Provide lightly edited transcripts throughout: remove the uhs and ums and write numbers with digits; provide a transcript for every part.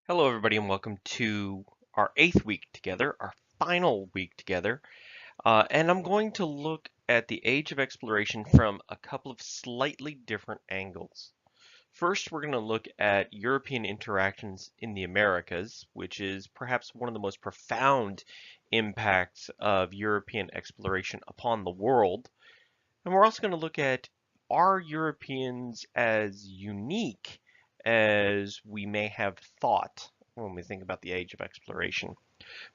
Hello, everybody, and welcome to our eighth week together, our final week together. And I'm going to look at the age of exploration from a couple of slightly different angles. First, we're going to look at European interactions in the Americas, which is perhaps one of the most profound impacts of European exploration upon the world. And we're also going to look at, are Europeans as unique as we may have thought when we think about the age of exploration?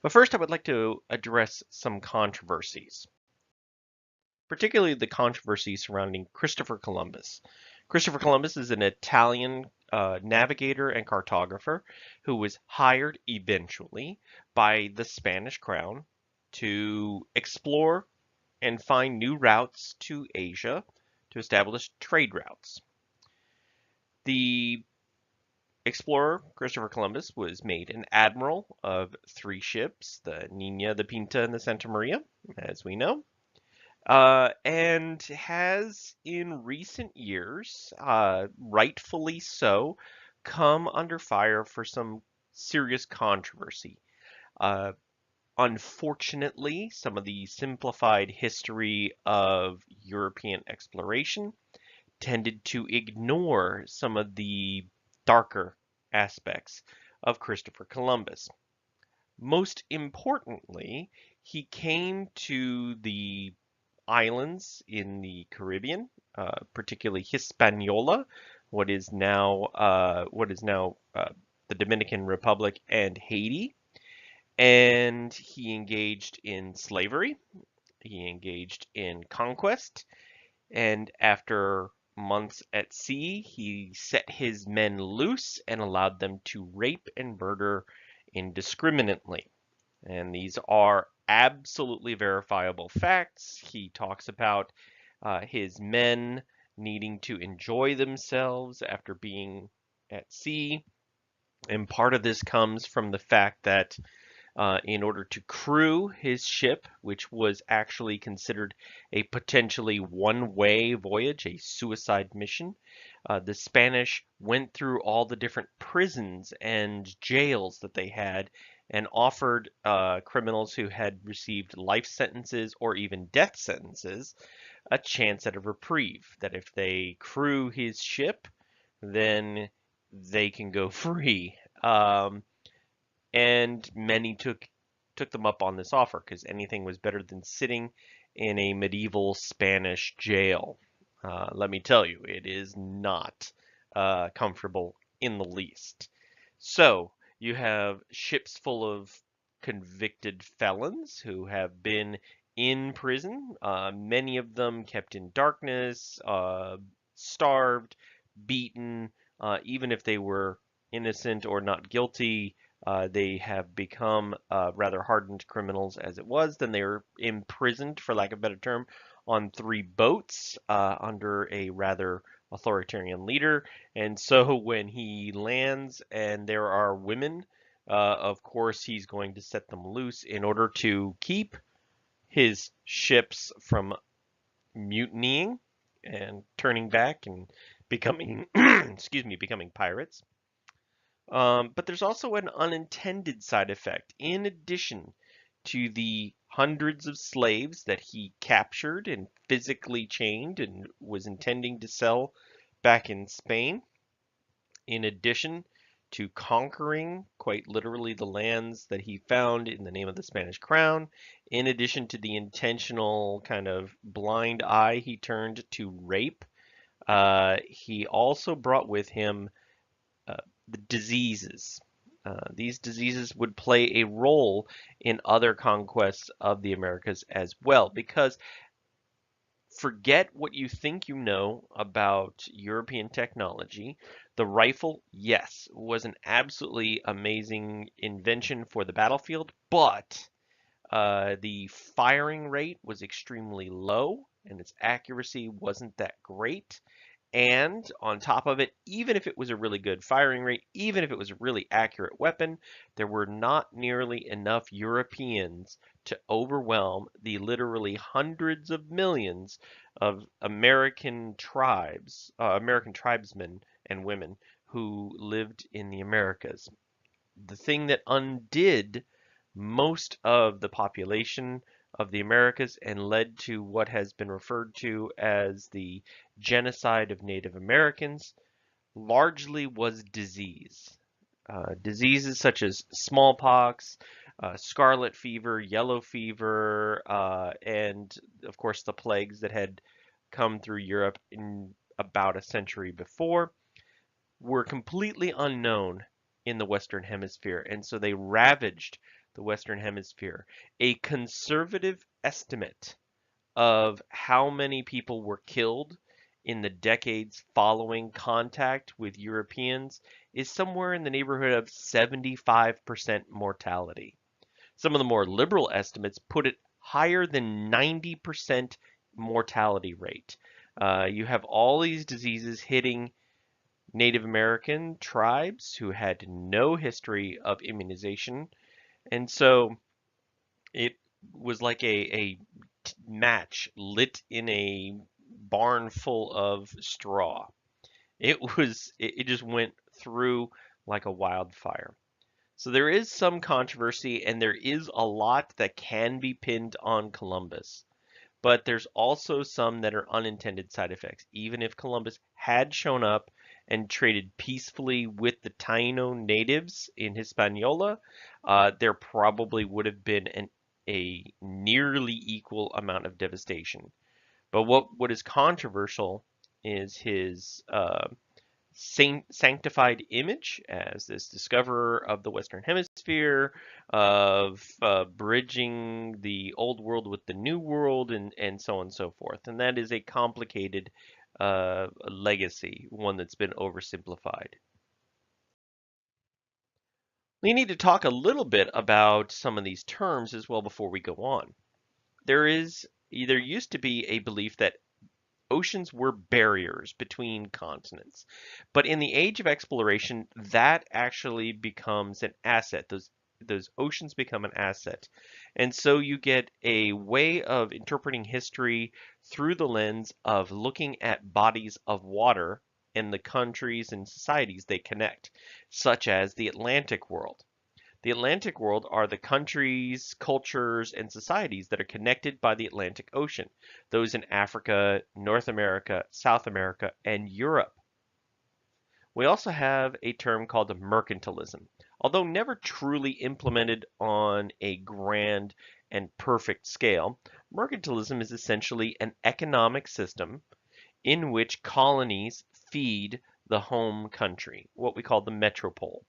But first, I would like to address some controversies, particularly the controversy surrounding Christopher Columbus. Christopher Columbus is an Italian navigator and cartographer who was hired eventually by the Spanish crown to explore and find new routes to Asia to establish trade routes. The explorer Christopher Columbus was made an admiral of three ships, the Nina, the Pinta, and the Santa Maria, as we know, and has in recent years, rightfully so, come under fire for some serious controversy. Uh, Unfortunately, some of the simplified history of European exploration tended to ignore some of the darker aspects of Christopher Columbus. Most importantly, he came to the islands in the Caribbean, particularly Hispaniola, what is now the Dominican Republic and Haiti, and he engaged in slavery. He engaged in conquest, and after months at sea, he set his men loose and allowed them to rape and murder indiscriminately. And these are absolutely verifiable facts. He talks about his men needing to enjoy themselves after being at sea. And part of this comes from the fact that in order to crew his ship, which was actually considered a potentially one-way voyage, a suicide mission. The Spanish went through all the different prisons and jails that they had and offered criminals who had received life sentences or even death sentences a chance at a reprieve, that if they crew his ship, then they can go free. And many took them up on this offer because anything was better than sitting in a medieval Spanish jail. Let me tell you, it is not comfortable in the least. So you have ships full of convicted felons who have been in prison, many of them kept in darkness, starved, beaten, even if they were innocent or not guilty. They have become rather hardened criminals as it was. Then they were imprisoned, for lack of a better term, on three boats under a rather authoritarian leader. And so when he lands and there are women, of course he's going to set them loose in order to keep his ships from mutinying and turning back and becoming, excuse me, becoming pirates. But there's also an unintended side effect. In addition to the hundreds of slaves that he captured and physically chained and was intending to sell back in Spain, in addition to conquering quite literally the lands that he found in the name of the Spanish crown, in addition to the intentional kind of blind eye he turned to rape, he also brought with him uh, the diseases. These diseases would play a role in other conquests of the Americas as well, because forget what you think you know about European technology. The rifle, yes, was an absolutely amazing invention for the battlefield, but the firing rate was extremely low and its accuracy wasn't that great. And on top of it, even if it was a really good firing rate, even if it was a really accurate weapon, there were not nearly enough Europeans to overwhelm the literally hundreds of millions of American tribesmen and women who lived in the Americas. the thing that undid most of the population of the Americas and led to what has been referred to as the genocide of Native Americans largely was disease. Diseases such as smallpox, scarlet fever, yellow fever, and of course the plagues that had come through Europe in about a century before were completely unknown in the Western Hemisphere, and so they ravaged the Western Hemisphere. A conservative estimate of how many people were killed in the decades following contact with Europeans is somewhere in the neighborhood of 75% mortality. Some of the more liberal estimates put it higher than 90% mortality rate. You have all these diseases hitting Native American tribes who had no history of immunization. And so it was like a match lit in a barn full of straw. It just went through like a wildfire. So there is some controversy and there is a lot that can be pinned on Columbus. But there's also some that are unintended side effects. Even if Columbus had shown up and traded peacefully with the Taino natives in Hispaniola, there probably would have been a nearly equal amount of devastation. But what is controversial is his sanctified image as this discoverer of the Western Hemisphere, of bridging the old world with the new world, and so on and so forth. And that is a complicated legacy, one that's been oversimplified. We need to talk a little bit about some of these terms as well before we go on. There used to be a belief that oceans were barriers between continents. But in the age of exploration, that actually becomes an asset. Those oceans become an asset. And so you get a way of interpreting history through the lens of looking at bodies of water and the countries and societies they connect, such as the Atlantic world. The Atlantic world are the countries, cultures, and societies that are connected by the Atlantic Ocean, those in Africa, North America, South America, and Europe. We also have a term called mercantilism. Although never truly implemented on a grand and perfect scale, mercantilism is essentially an economic system in which colonies feed the home country, what we call the metropole.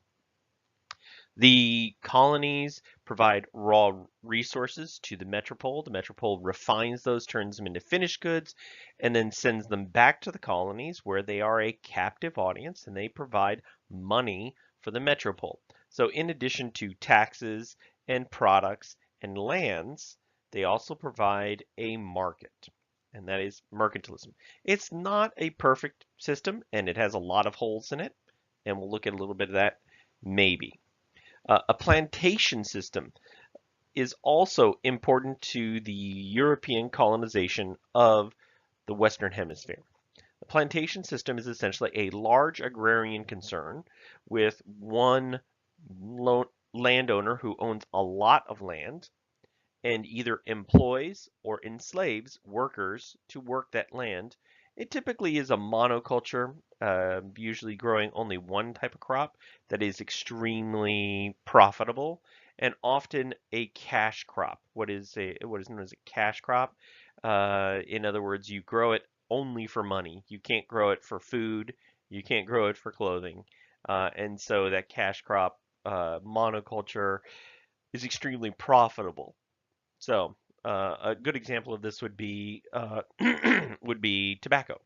The colonies provide raw resources to the metropole. The metropole refines those, turns them into finished goods, and then sends them back to the colonies where they are a captive audience and they provide money for the metropole. So in addition to taxes and products and lands, they also provide a market, and that is mercantilism. It's not a perfect system, and it has a lot of holes in it, and we'll look at a little bit of that maybe. A plantation system is also important to the European colonization of the Western Hemisphere. The plantation system is essentially a large agrarian concern with one landowner who owns a lot of land and either employs or enslaves workers to work that land. It typically is a monoculture, usually growing only one type of crop that is extremely profitable, and often a cash crop. What is known as a cash crop? In other words, you grow it only for money. You can't grow it for food. You can't grow it for clothing. And so that cash crop monoculture is extremely profitable. So a good example of this would be would be tobacco.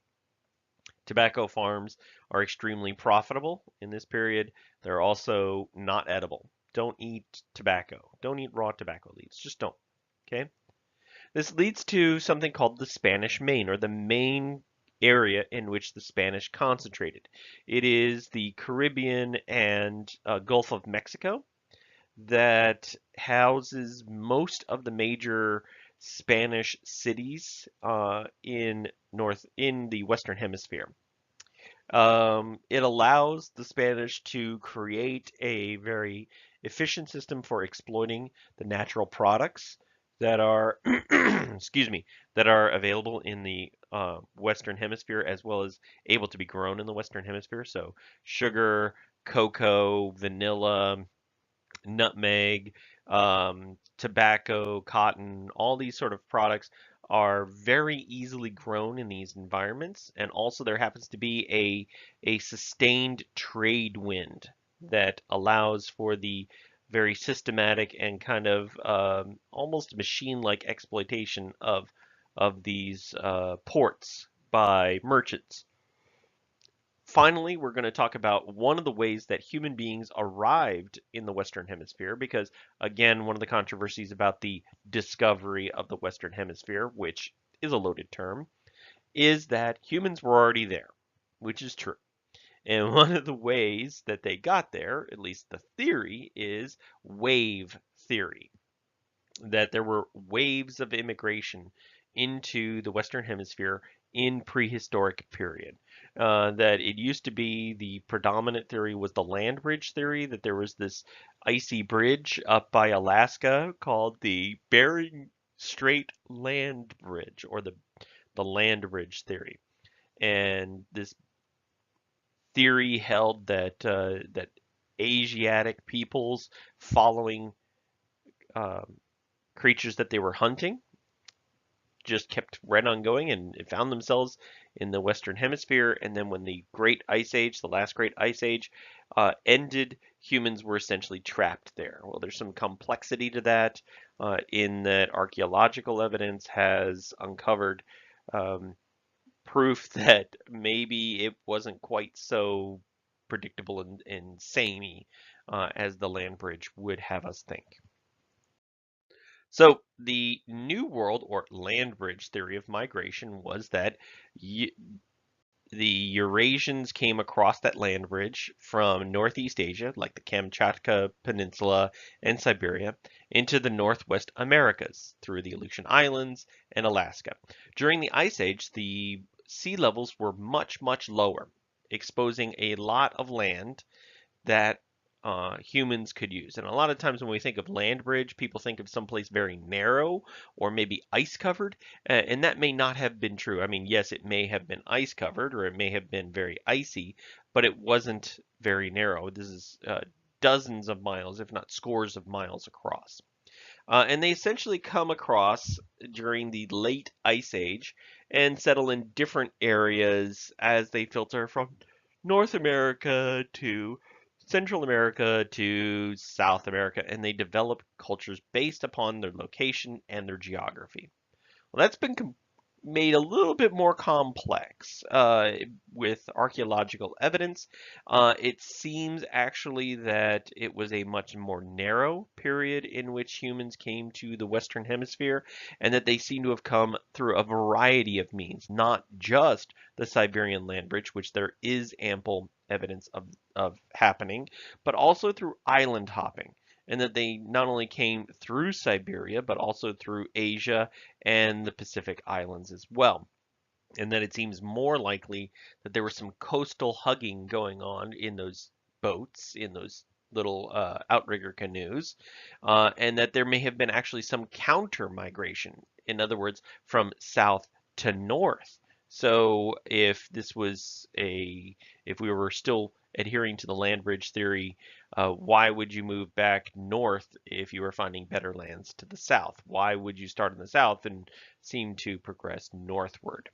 Tobacco farms are extremely profitable in this period. They're also not edible. Don't eat tobacco. Don't eat raw tobacco leaves. Just don't. Okay. This leads to something called the Spanish Main, or the main area in which the Spanish concentrated. It is the Caribbean and Gulf of Mexico that houses most of the major Spanish cities in the Western Hemisphere. It allows the Spanish to create a very efficient system for exploiting the natural products that are, excuse me, that are available in the Western Hemisphere as well as able to be grown in the Western Hemisphere. So sugar, cocoa, vanilla, nutmeg, tobacco, cotton, all these sort of products are very easily grown in these environments. And also there happens to be a sustained trade wind that allows for the very systematic and kind of almost machine-like exploitation of these ports by merchants. Finally, we're going to talk about one of the ways that human beings arrived in the Western Hemisphere, because, again, one of the controversies about the discovery of the Western Hemisphere, which is a loaded term, is that humans were already there, which is true. And one of the ways that they got there, at least the theory, is wave theory, that there were waves of immigration into the Western Hemisphere in prehistoric period. That it used to be the predominant theory was the land bridge theory, that there was this icy bridge up by Alaska called the Bering Strait Land Bridge, or the land bridge theory. And this theory held that Asiatic peoples following creatures that they were hunting just kept right on going and found themselves in the Western Hemisphere. And then when the Great Ice Age, the last Great Ice Age, ended, humans were essentially trapped there. Well, there's some complexity to that in that archaeological evidence has uncovered proof that maybe it wasn't quite so predictable and samey as the land bridge would have us think. So the New World or land bridge theory of migration was that the Eurasians came across that land bridge from Northeast Asia, like the Kamchatka Peninsula and Siberia, into the Northwest Americas through the Aleutian Islands and Alaska. During the Ice Age, the sea levels were much, much lower, exposing a lot of land that humans could use. And a lot of times when we think of land bridge, people think of someplace very narrow or maybe ice covered, and that may not have been true. I mean, yes, it may have been ice covered or it may have been very icy, but it wasn't very narrow. This is dozens of miles, if not scores of miles across. And they essentially come across during the late Ice Age and settle in different areas as they filter from North America to Central America to South America, and they develop cultures based upon their location and their geography. Well, that's been made a little bit more complex with archaeological evidence. It seems actually that it was a much more narrow period in which humans came to the Western Hemisphere, and that they seem to have come through a variety of means, not just the Siberian land bridge, which there is ample evidence of happening, but also through island hopping, and that they not only came through Siberia, but also through Asia and the Pacific Islands as well. And that it seems more likely that there was some coastal hugging going on in those boats, in those little outrigger canoes, and that there may have been actually some counter migration. In other words, from south to north. So if we were still adhering to the land bridge theory, why would you move back north if you were finding better lands to the south? Why would you start in the south and seem to progress northward?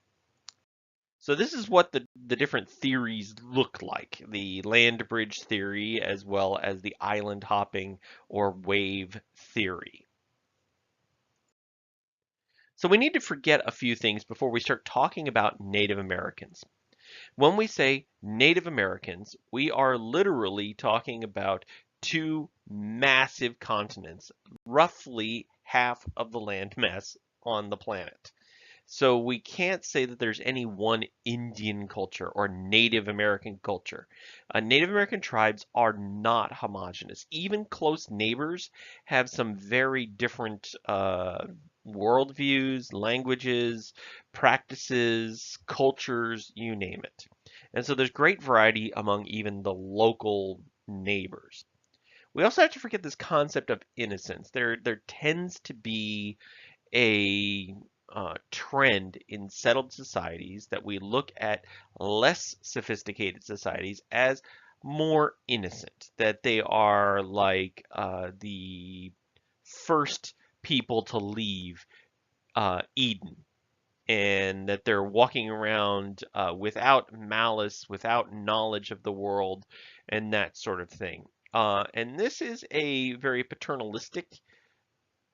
So this is what the different theories look like, the land bridge theory as well as the island hopping or wave theory. So we need to forget a few things before we start talking about Native Americans. When we say Native Americans, we are literally talking about two massive continents, roughly half of the landmass on the planet. So we can't say that there's any one Indian culture or Native American culture. Native American tribes are not homogenous. Even close neighbors have some very different worldviews, languages, practices, cultures, you name it. And so there's great variety among even the local neighbors. We also have to forget this concept of innocence. There tends to be a trend in settled societies that we look at less sophisticated societies as more innocent, that they are like the first people to leave Eden, and that they're walking around without malice, without knowledge of the world, and that sort of thing. And this is a very paternalistic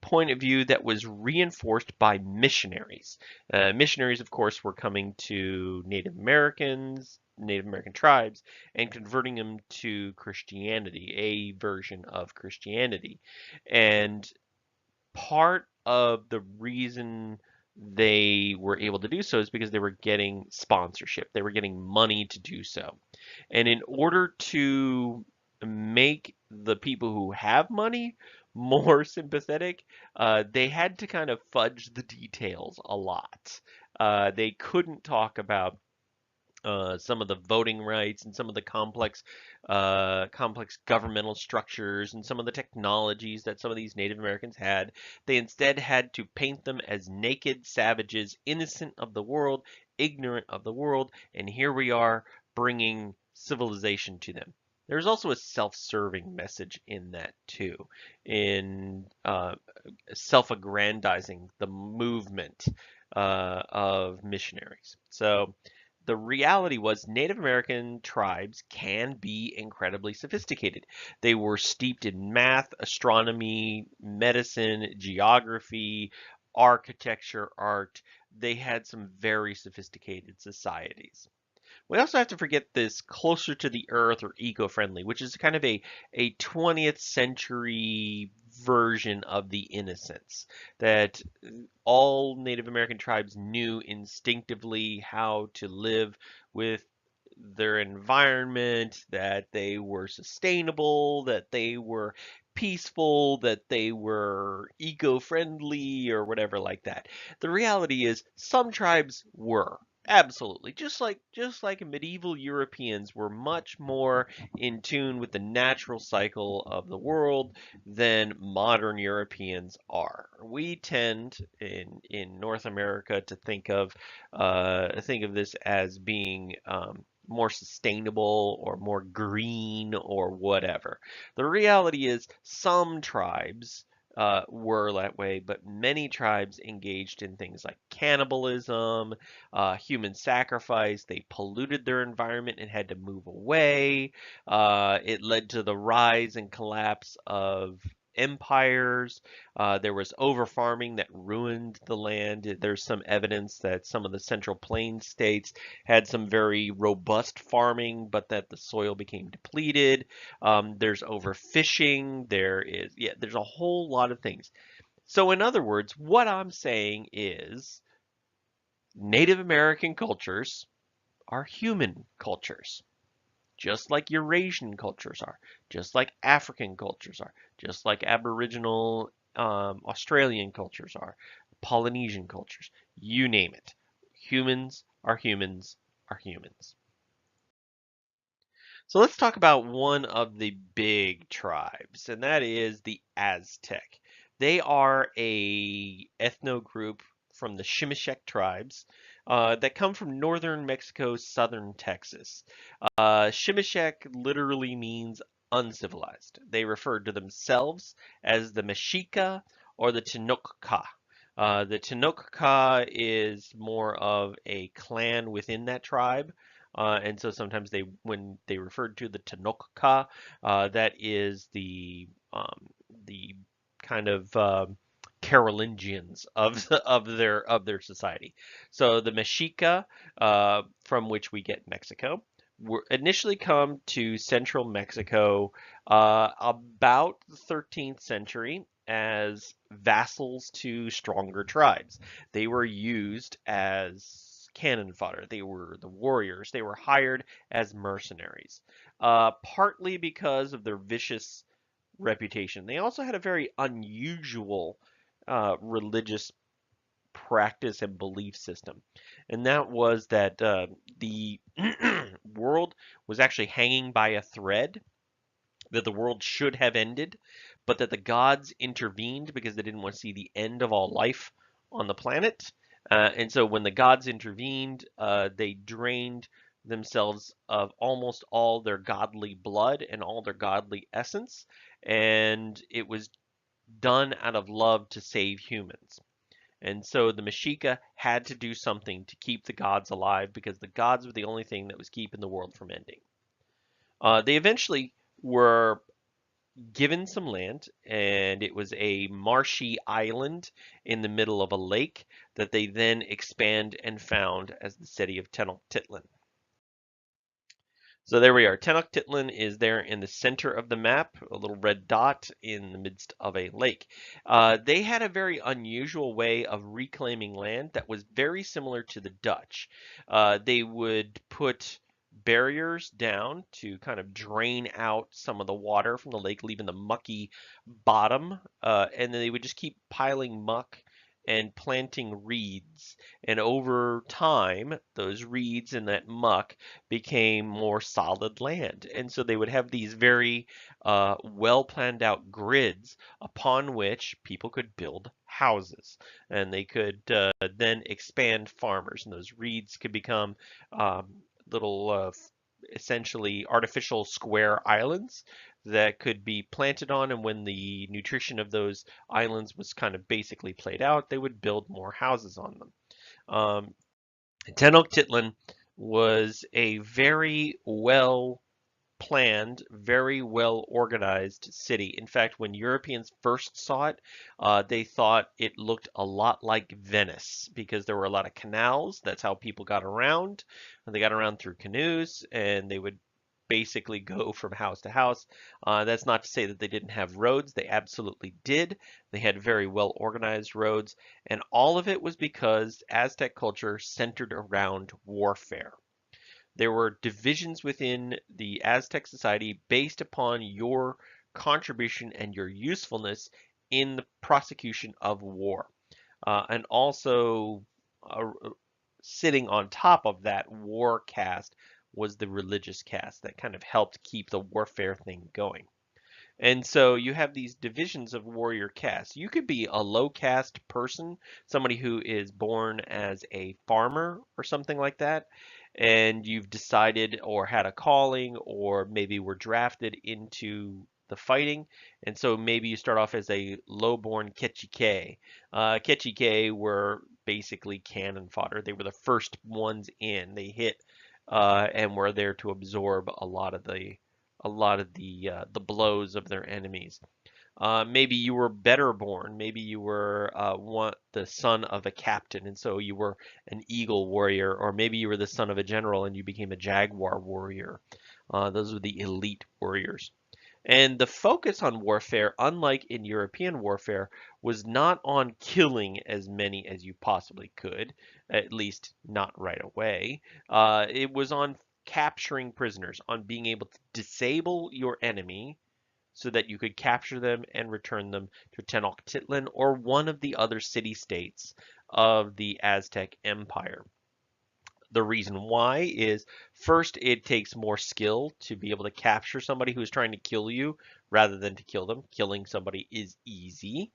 point of view that was reinforced by missionaries. Missionaries, of course, were coming to Native Americans, Native American tribes, and converting them to Christianity, a version of Christianity. And part of the reason they were able to do so is because they were getting sponsorship. They were getting money to do so. And in order to make the people who have money more sympathetic, they had to kind of fudge the details a lot. They couldn't talk about some of the voting rights and some of the complex governmental structures and some of the technologies that some of these Native Americans had. They instead had to paint them as naked savages, innocent of the world, ignorant of the world, and here we are bringing civilization to them. There's also a self-serving message in that too, in self-aggrandizing the movement of missionaries. So the reality was Native American tribes can be incredibly sophisticated. They were steeped in math, astronomy, medicine, geography, architecture, art. They had some very sophisticated societies. We also have to forget this closer to the earth or eco-friendly, which is kind of a 20th century version of the innocence that all Native American tribes knew instinctively how to live with their environment, that they were sustainable, that they were peaceful, that they were eco-friendly or whatever like that. The reality is some tribes were. Absolutely. Just like medieval Europeans were much more in tune with the natural cycle of the world than modern Europeans are. We tend in North America to think of this as being more sustainable or more green or whatever. The reality is some tribes were that way, but many tribes engaged in things like cannibalism, human sacrifice. They polluted their environment and had to move away. It led to the rise and collapse of empires. There was over farming that ruined the land. There's some evidence that some of the Central Plains states had some very robust farming, but that the soil became depleted. There's overfishing. There's a whole lot of things. So, in other words, what I'm saying is Native American cultures are human cultures, just like Eurasian cultures are, just like African cultures are, just like Aboriginal Australian cultures are, Polynesian cultures, you name it. Humans are humans are humans. So let's talk about one of the big tribes, and that is the Aztec. They are a ethno group from the Shimishek tribes that come from northern Mexico, southern Texas. Shimishek literally means uncivilized. They referred to themselves as the Mexica or the Tenochca. The Tenochca is more of a clan within that tribe. And so sometimes when they referred to the Tenochca, that is the kind of Carolingians of their society. So the Mexica, from which we get Mexico, were initially come to central Mexico about the 13th century as vassals to stronger tribes. They were used as cannon fodder. They were the warriors. They were hired as mercenaries, partly because of their vicious reputation. They also had a very unusual religious practice and belief system. And that was that the world was actually hanging by a thread, that the world should have ended, but that the gods intervened because they didn't want to see the end of all life on the planet. And so when the gods intervened, they drained themselves of almost all their godly blood and all their godly essence. And it was done out of love to save humans. And so the Mexica had to do something to keep the gods alive because the gods were the only thing that was keeping the world from ending. They eventually were given some land, and it was a marshy island in the middle of a lake that they then expand and found as the city of Tenochtitlan. So there we are. Tenochtitlan is there in the center of the map, a little red dot in the midst of a lake. They had a very unusual way of reclaiming land that was very similar to the Dutch. They would put barriers down to kind of drain out some of the water from the lake, leaving the mucky bottom, and then they would just keep piling muck and planting reeds. And over time, those reeds and that muck became more solid land. And so they would have these very well planned out grids upon which people could build houses. And they could then expand farmers. And those reeds could become little essentially artificial square islands that could be planted on, and when the nutrition of those islands was kind of basically played out, they would build more houses on them. Tenochtitlan was a very well planned, very well organized city. In fact, when Europeans first saw it, they thought it looked a lot like Venice because there were a lot of canals. That's how people got around. They got around through canoes, and they would basically go from house to house. That's not to say that they didn't have roads. They absolutely did. They had very well organized roads, and all of it was because Aztec culture centered around warfare. There were divisions within the Aztec society based upon your contribution and your usefulness in the prosecution of war. And also, sitting on top of that war caste was the religious caste that kind of helped keep the warfare thing going. And so you have these divisions of warrior castes. You could be a low caste person, somebody who is born as a farmer or something like that, and you've decided or had a calling or maybe were drafted into the fighting. And so maybe you start off as a low-born Ketchike. Ketchike were basically cannon fodder. They were the first ones in. They hit and were there to absorb a lot of the blows of their enemies. Maybe you were better born. Maybe you were the son of a captain, and so you were an eagle warrior, or maybe you were the son of a general and you became a jaguar warrior. Those were the elite warriors. And the focus on warfare, unlike in European warfare, was not on killing as many as you possibly could, at least not right away. It was on capturing prisoners, on being able to disable your enemy so that you could capture them and return them to Tenochtitlan or one of the other city-states of the Aztec Empire. The reason why is first, it takes more skill to be able to capture somebody who's trying to kill you rather than to kill them. Killing somebody is easy.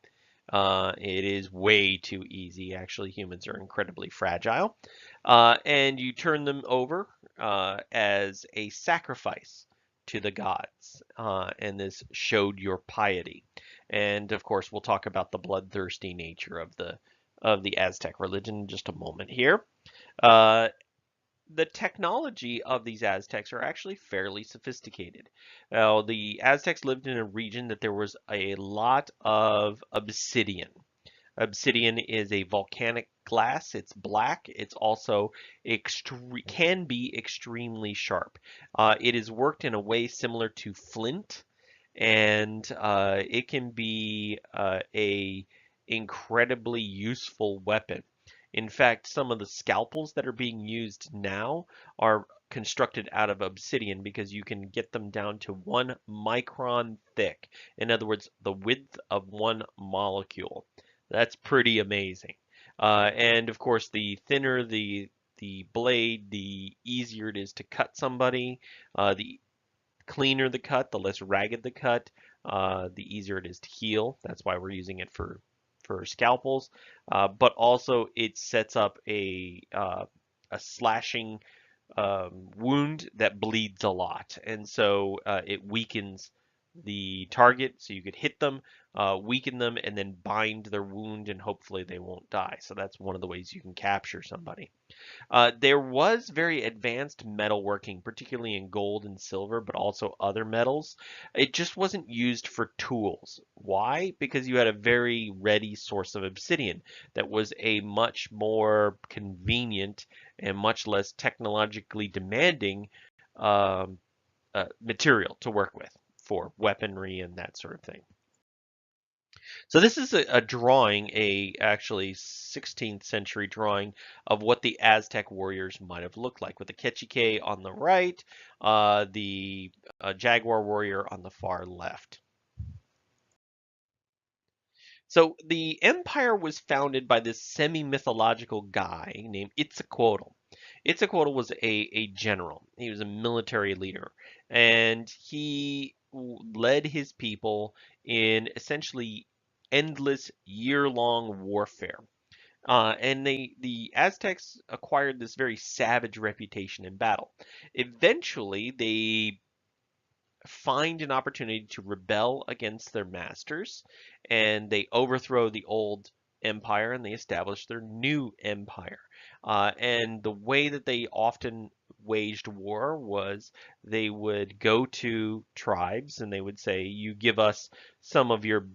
It is way too easy. Actually, humans are incredibly fragile. And you turn them over as a sacrifice to the gods. And this showed your piety. And of course, we'll talk about the bloodthirsty nature of the Aztec religion in just a moment here. Uh, the technology of these Aztecs are actually fairly sophisticated. Now, the Aztecs lived in a region that there was a lot of obsidian. Obsidian is a volcanic glass. It's black. It's also can be extremely sharp. It is worked in a way similar to flint, and it can be a incredibly useful weapon. In fact, some of the scalpels that are being used now are constructed out of obsidian because you can get them down to 1 micron thick. In other words, the width of one molecule. That's pretty amazing. And of course, the thinner the blade, the easier it is to cut somebody. The cleaner the cut, the less ragged the cut, the easier it is to heal. That's why we're using it for scalpels. But also it sets up a slashing wound that bleeds a lot, and so it weakens the target, so you could hit them, weaken them, and then bind their wound, and hopefully they won't die. So that's one of the ways you can capture somebody. There was very advanced metalworking, particularly in gold and silver, but also other metals. It just wasn't used for tools. Why? Because you had a very ready source of obsidian that was a much more convenient and much less technologically demanding um, material to work with for weaponry and that sort of thing. So this is a drawing, a actually 16th century drawing of what the Aztec warriors might have looked like, with the Quechique on the right, the jaguar warrior on the far left. So the empire was founded by this semi-mythological guy named Itzcoatl. Itzcoatl was a general. He was a military leader, and he led his people in essentially endless year-long warfare. And the Aztecs acquired this very savage reputation in battle. Eventually, they find an opportunity to rebel against their masters, and they overthrow the old empire and they establish their new empire. And the way that they often waged war was they would go to tribes and they would say, "You give us some of your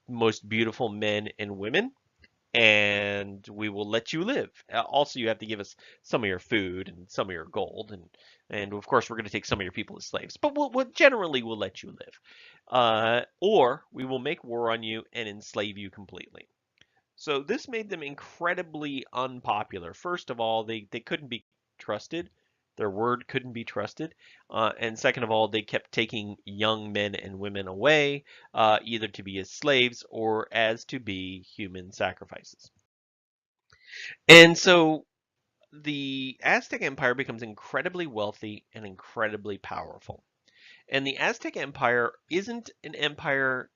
most beautiful men and women, and we will let you live. Also, you have to give us some of your food and some of your gold, and of course, we're going to take some of your people as slaves, but generally we'll let you live, or we will make war on you and enslave you completely." So this made them incredibly unpopular. First of all, they couldn't be trusted. Their word couldn't be trusted. And second of all, they kept taking young men and women away, either to be as slaves or as to be human sacrifices. And so the Aztec Empire becomes incredibly wealthy and incredibly powerful. And the Aztec Empire isn't an empire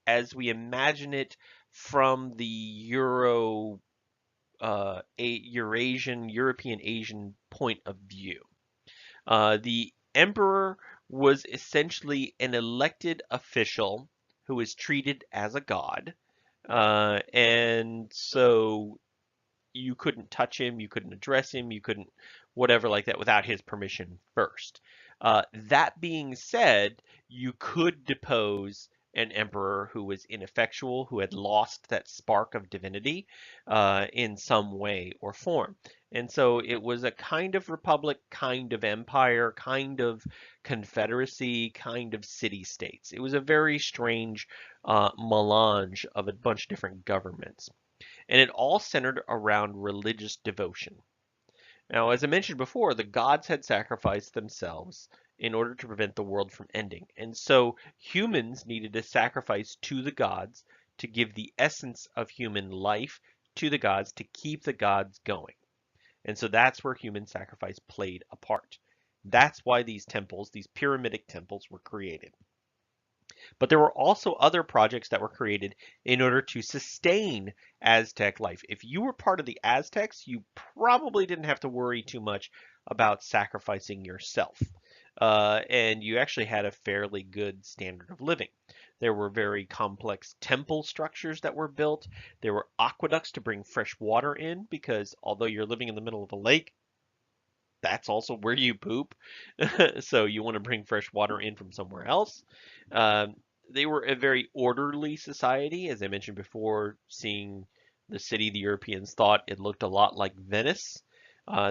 as we imagine it from the Eurasian, European Asian point of view. The emperor was essentially an elected official who was treated as a god. And so you couldn't touch him, you couldn't address him, you couldn't whatever like that without his permission first. That being said, you could depose an emperor who was ineffectual, who had lost that spark of divinity in some way or form. And so it was a kind of republic, kind of empire, kind of confederacy, kind of city states. It was a very strange melange of a bunch of different governments, and it all centered around religious devotion. Now, as I mentioned before, the gods had sacrificed themselves in order to prevent the world from ending. And so humans needed to sacrifice to the gods to give the essence of human life to the gods to keep the gods going. And so that's where human sacrifice played a part. That's why these temples, these pyramidic temples, were created. But there were also other projects that were created in order to sustain Aztec life. If you were part of the Aztecs, you probably didn't have to worry too much about sacrificing yourself. And you actually had a fairly good standard of living. There were very complex temple structures that were built. There were aqueducts to bring fresh water in because although you're living in the middle of a lake, that's also where you poop. So you want to bring fresh water in from somewhere else. Um, they were a very orderly society. As I mentioned before, seeing the city, the Europeans thought it looked a lot like Venice.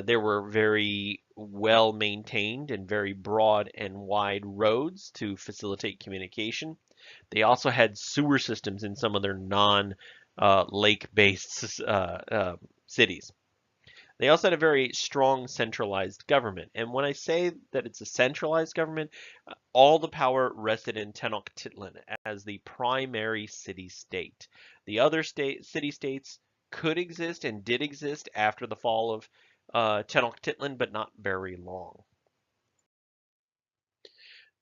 There were very well maintained and very broad and wide roads to facilitate communication. They also had sewer systems in some of their non lake based cities. They also had a very strong centralized government. And when I say that it's a centralized government, all the power rested in Tenochtitlan as the primary city-state. The other city-states could exist and did exist after the fall of Tenochtitlan, but not very long.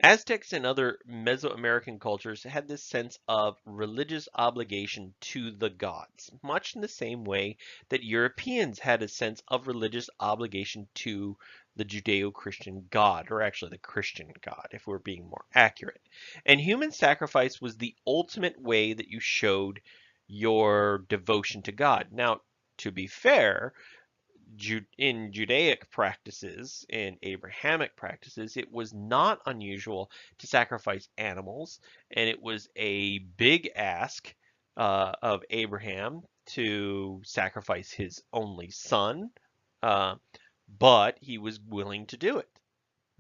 Aztecs and other Mesoamerican cultures had this sense of religious obligation to the gods, much in the same way that Europeans had a sense of religious obligation to the Judeo-Christian God, or actually the Christian God, if we're being more accurate. And human sacrifice was the ultimate way that you showed your devotion to God. Now, to be fair, in Judaic practices and Abrahamic practices, it was not unusual to sacrifice animals, and it was a big ask of Abraham to sacrifice his only son, uh, but he was willing to do it,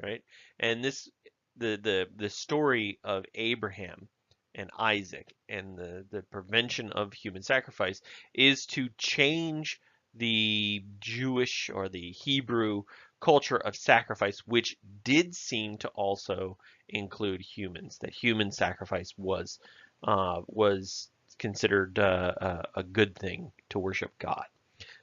right? And the story of Abraham and Isaac and the prevention of human sacrifice is to change the Jewish or the Hebrew culture of sacrifice, which did seem to also include humans. That human sacrifice was considered a good thing to worship God.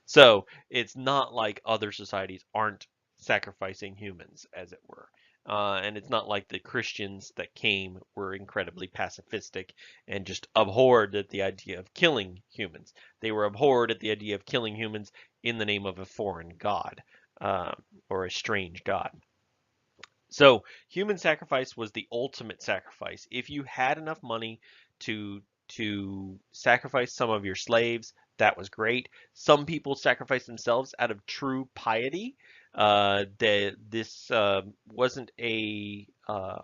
So it's not like other societies aren't sacrificing humans, as it were. And it's not like the Christians that came were incredibly pacifistic and just abhorred at the idea of killing humans. They were abhorred at the idea of killing humans in the name of a foreign god uh, or a strange god. So human sacrifice was the ultimate sacrifice. If you had enough money to sacrifice some of your slaves, that was great. Some people sacrificed themselves out of true piety. This wasn't a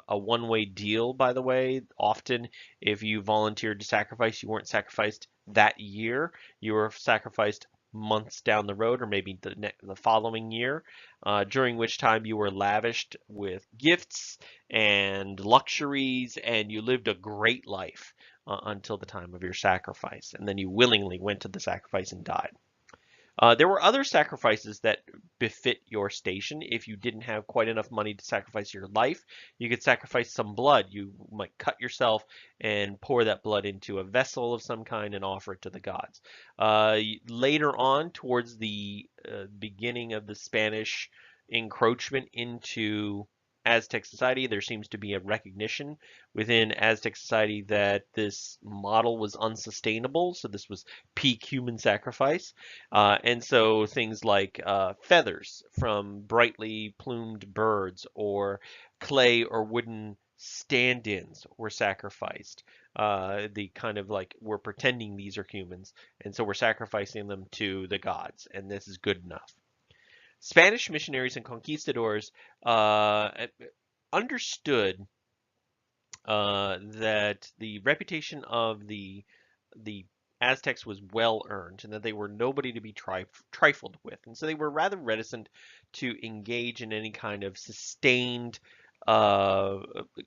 one-way deal, by the way. Often, if you volunteered to sacrifice, you weren't sacrificed that year. You were sacrificed months down the road, or maybe the following year, during which time you were lavished with gifts and luxuries, and you lived a great life until the time of your sacrifice. And then you willingly went to the sacrifice and died. There were other sacrifices that befit your station. If you didn't have quite enough money to sacrifice your life, you could sacrifice some blood. You might cut yourself and pour that blood into a vessel of some kind and offer it to the gods. Later on, towards the beginning of the Spanish encroachment into Aztec society, there seems to be a recognition within Aztec society that this model was unsustainable. So this was peak human sacrifice. And so things like feathers from brightly plumed birds or clay or wooden stand-ins were sacrificed. The kind of like we're pretending these are humans, and so we're sacrificing them to the gods, and this is good enough. Spanish missionaries and conquistadors understood that the reputation of the Aztecs was well earned and that they were nobody to be trifled with. And so they were rather reticent to engage in any kind of sustained uh,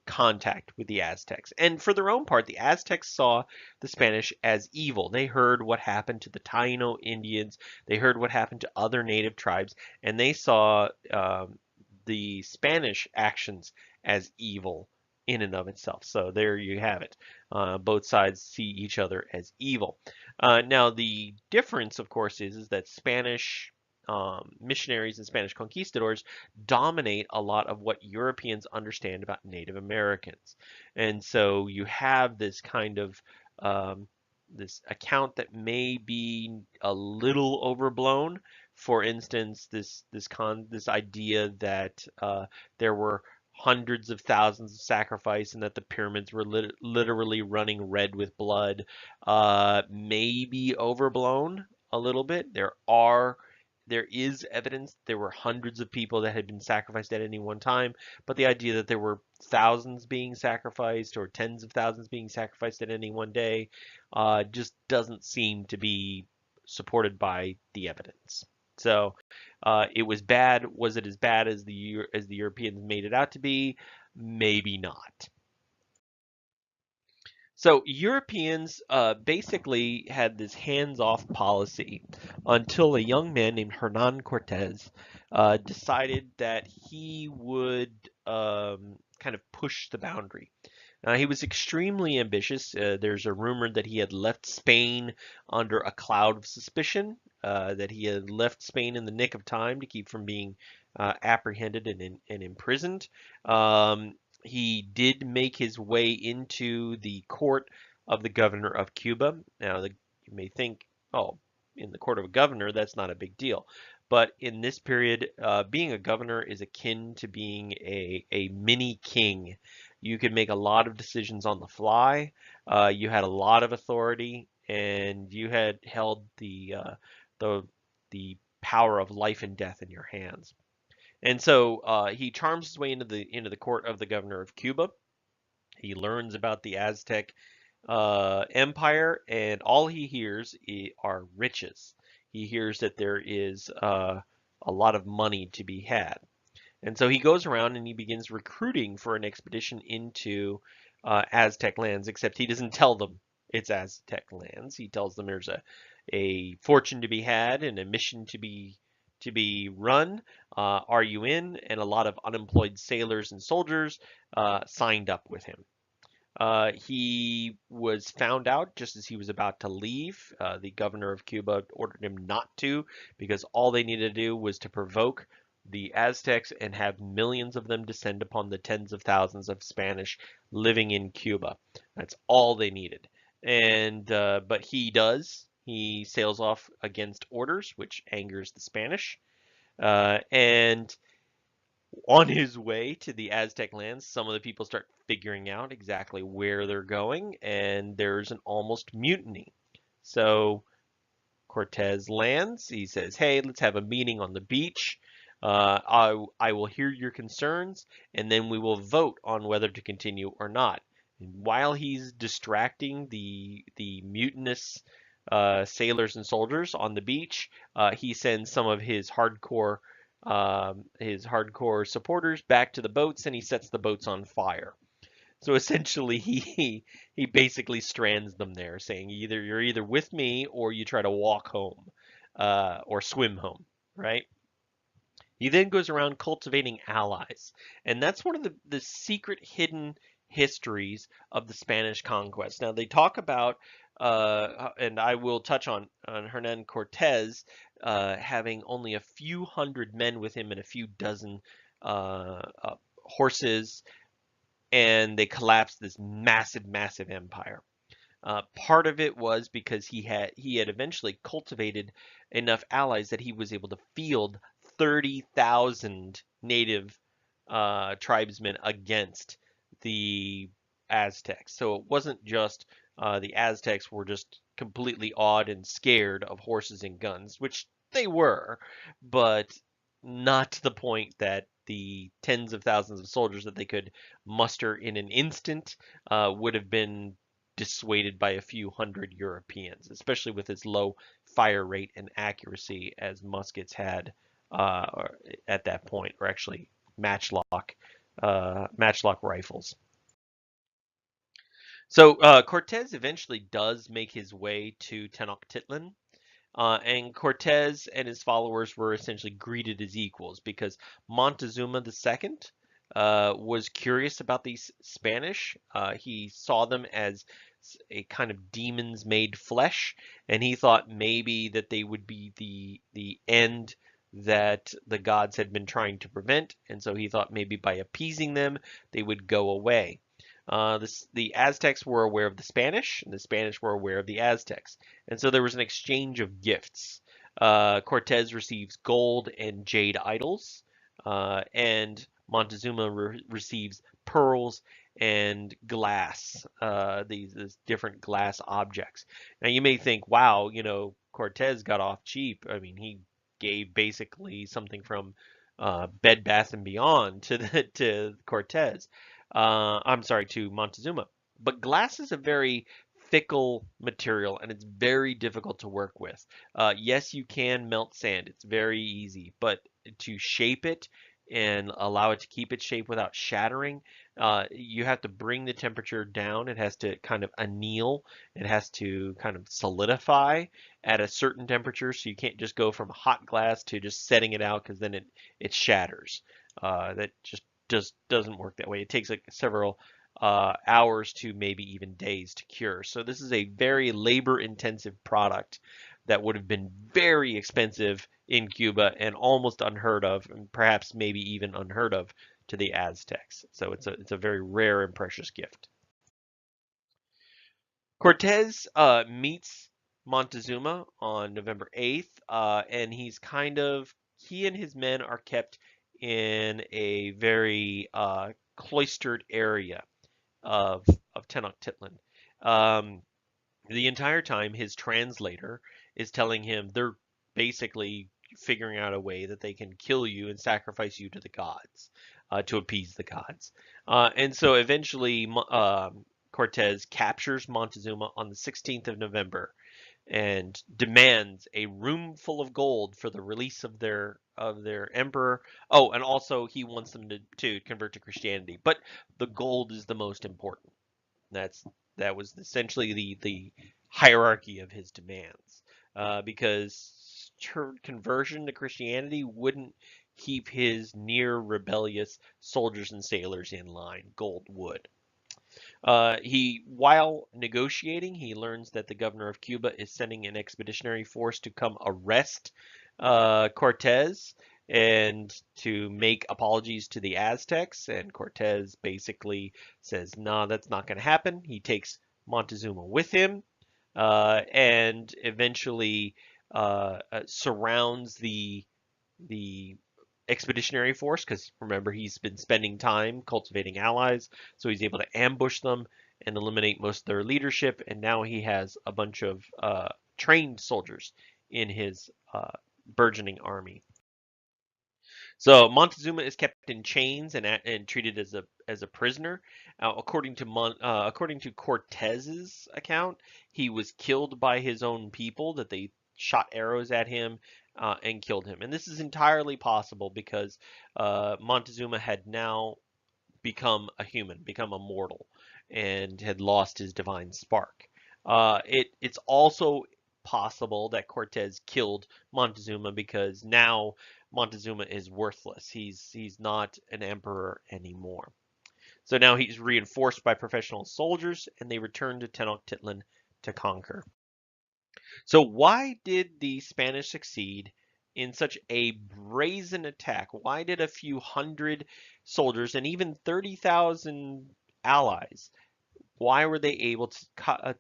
contact with the Aztecs. And for their own part, the Aztecs saw the Spanish as evil. They heard what happened to the Taino Indians, they heard what happened to other native tribes, and they saw the Spanish actions as evil in and of itself. So there you have it. Both sides see each other as evil. Now the difference, of course, is that Spanish missionaries and Spanish conquistadors dominate a lot of what Europeans understand about Native Americans. And so you have this kind of this account that may be a little overblown. For instance, this idea that there were hundreds of thousands of sacrifice and that the pyramids were literally running red with blood may be overblown a little bit. There is evidence there were hundreds of people that had been sacrificed at any one time, but the idea that there were thousands being sacrificed or tens of thousands being sacrificed at any one day just doesn't seem to be supported by the evidence. So it was bad. Was it as bad as the Europeans made it out to be? Maybe not. So Europeans basically had this hands-off policy until a young man named Hernan Cortez decided that he would kind of push the boundary. He was extremely ambitious. There's a rumor that he had left Spain under a cloud of suspicion, that he had left Spain in the nick of time to keep from being apprehended and imprisoned. He did make his way into the court of the governor of Cuba. Now, you may think, oh, in the court of a governor, that's not a big deal. But in this period, being a governor is akin to being a mini king. You could make a lot of decisions on the fly. You had a lot of authority, and you had held the the power of life and death in your hands. And so he charms his way into the court of the governor of Cuba. He learns about the Aztec empire, and all he hears are riches. He hears that there is a lot of money to be had. And so he goes around and he begins recruiting for an expedition into Aztec lands, except he doesn't tell them it's Aztec lands. He tells them there's a fortune to be had and a mission to be run. Are you in? And a lot of unemployed sailors and soldiers signed up with him. He was found out just as he was about to leave. The governor of Cuba ordered him not to because all they needed to do was to provoke the Aztecs and have millions of them descend upon the tens of thousands of Spanish living in Cuba. That's all they needed. And but he does. He sails off against orders, which angers the Spanish. And on his way to the Aztec lands, some of the people start figuring out exactly where they're going, and there's an almost mutiny. So Cortez lands. He says, "Hey, let's have a meeting on the beach. I will hear your concerns, and then we will vote on whether to continue or not." And while he's distracting the mutinous sailors and soldiers on the beach, he sends some of his hardcore supporters back to the boats, and he sets the boats on fire. So essentially, he basically strands them there, saying you're either with me or you try to walk home, or swim home, right? He then goes around cultivating allies, and that's one of the secret hidden histories of the Spanish conquest. Now they talk about, and I will touch on Hernan Cortez having only a few hundred men with him and a few dozen horses, and they collapsed this massive, massive empire. Part of it was because he had eventually cultivated enough allies that he was able to field 30,000 native tribesmen against the Aztecs. So it wasn't just the Aztecs were just completely awed and scared of horses and guns, which they were, but not to the point that the tens of thousands of soldiers that they could muster in an instant would have been dissuaded by a few hundred Europeans, especially with its low fire rate and accuracy as muskets had at that point, or actually matchlock rifles. So Cortez eventually does make his way to Tenochtitlan, and Cortez and his followers were essentially greeted as equals because Montezuma II was curious about these Spanish. He saw them as a kind of demons made flesh, and he thought maybe that they would be the end that the gods had been trying to prevent, and so he thought maybe by appeasing them they would go away. The Aztecs were aware of the Spanish, and the Spanish were aware of the Aztecs. And so there was an exchange of gifts. Cortez receives gold and jade idols, and Montezuma receives pearls and glass, these different glass objects. Now you may think, wow, Cortez got off cheap. I mean, he gave basically something from Bed Bath and Beyond to Cortez. I'm sorry, to Montezuma. But glass is a very fickle material and it's very difficult to work with. Yes, you can melt sand. It's very easy, but to shape it and allow it to keep its shape without shattering, you have to bring the temperature down. It has to kind of anneal. It has to kind of solidify at a certain temperature. So you can't just go from hot glass to just setting it out because then it shatters. That just doesn't work that way. It takes like several hours to maybe even days to cure. So this is a very labor-intensive product that would have been very expensive in Cuba and almost unheard of, and perhaps maybe even unheard of to the Aztecs. So it's a very rare and precious gift. Cortez meets Montezuma on November 8th, and he and his men are kept in a very cloistered area of Tenochtitlan. Um, the entire time, his translator is telling him they're basically figuring out a way that they can kill you and sacrifice you to the gods, to appease the gods. And so eventually, Cortez captures Montezuma on the 16th of November and demands a room full of gold for the release of their emperor. Oh, and also he wants them to convert to Christianity, but the gold is the most important. That's that was essentially the hierarchy of his demands, because conversion to Christianity wouldn't keep his near rebellious soldiers and sailors in line. Gold would. While negotiating, he learns that the governor of Cuba is sending an expeditionary force to come arrest Cortez and to make apologies to the Aztecs. And Cortez basically says, "No, that's not going to happen." He takes Montezuma with him, and eventually surrounds the expeditionary force, because remember, he's been spending time cultivating allies, so he's able to ambush them and eliminate most of their leadership, and now he has a bunch of trained soldiers in his burgeoning army. So Montezuma is kept in chains and treated as a prisoner. According to Cortez's account, he was killed by his own people, that they shot arrows at him and killed him. And this is entirely possible because Montezuma had now become a mortal, and had lost his divine spark. It's also possible that Cortez killed Montezuma because now Montezuma is worthless. He's not an emperor anymore. So now he's reinforced by professional soldiers, and they return to Tenochtitlan to conquer. So why did the Spanish succeed in such a brazen attack? Why did a few hundred soldiers and even 30,000 allies, why were they able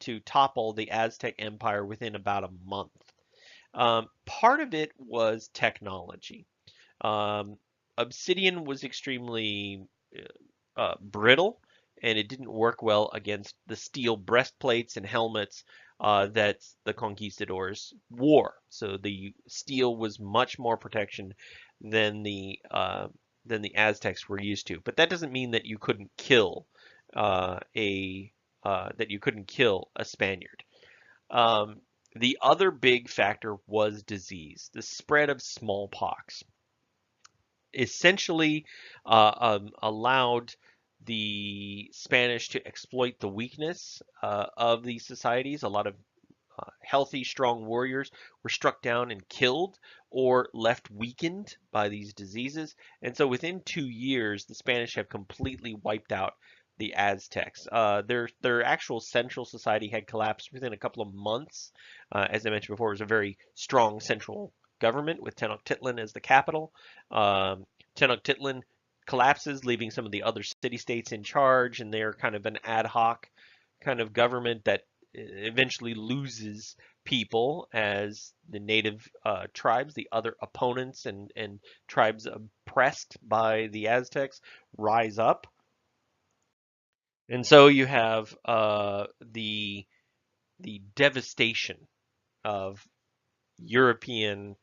to topple the Aztec Empire within about a month? Part of it was technology. Um, Obsidian was extremely brittle, and it didn't work well against the steel breastplates and helmets that the conquistadors wore. So the steel was much more protection than the Aztecs were used to. But that doesn't mean that you couldn't kill a Spaniard. Um, the other big factor was disease, the spread of smallpox. Essentially allowed the Spanish to exploit the weakness of these societies. A lot of healthy, strong warriors were struck down and killed or left weakened by these diseases. And so within 2 years, the Spanish have completely wiped out the Aztecs. Their actual central society had collapsed within a couple of months. As I mentioned before, it was a very strong central government with Tenochtitlan as the capital. Tenochtitlan collapses, leaving some of the other city-states in charge, and they're kind of an ad hoc kind of government that eventually loses people as the native tribes, the other opponents and tribes oppressed by the Aztecs, rise up. And so you have the devastation of European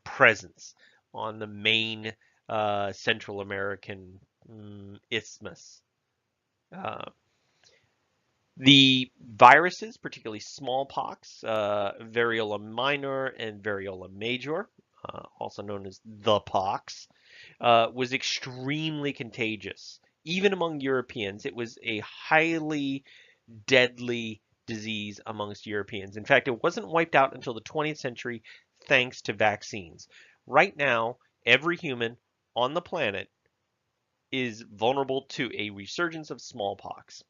presence on the main Central American isthmus. Uh, the viruses, particularly smallpox, variola minor and variola major, also known as the pox, was extremely contagious. Even among Europeans, it was a highly deadly disease amongst Europeans. In fact, it wasn't wiped out until the 20th century thanks to vaccines. Right now, every human on the planet is vulnerable to a resurgence of smallpox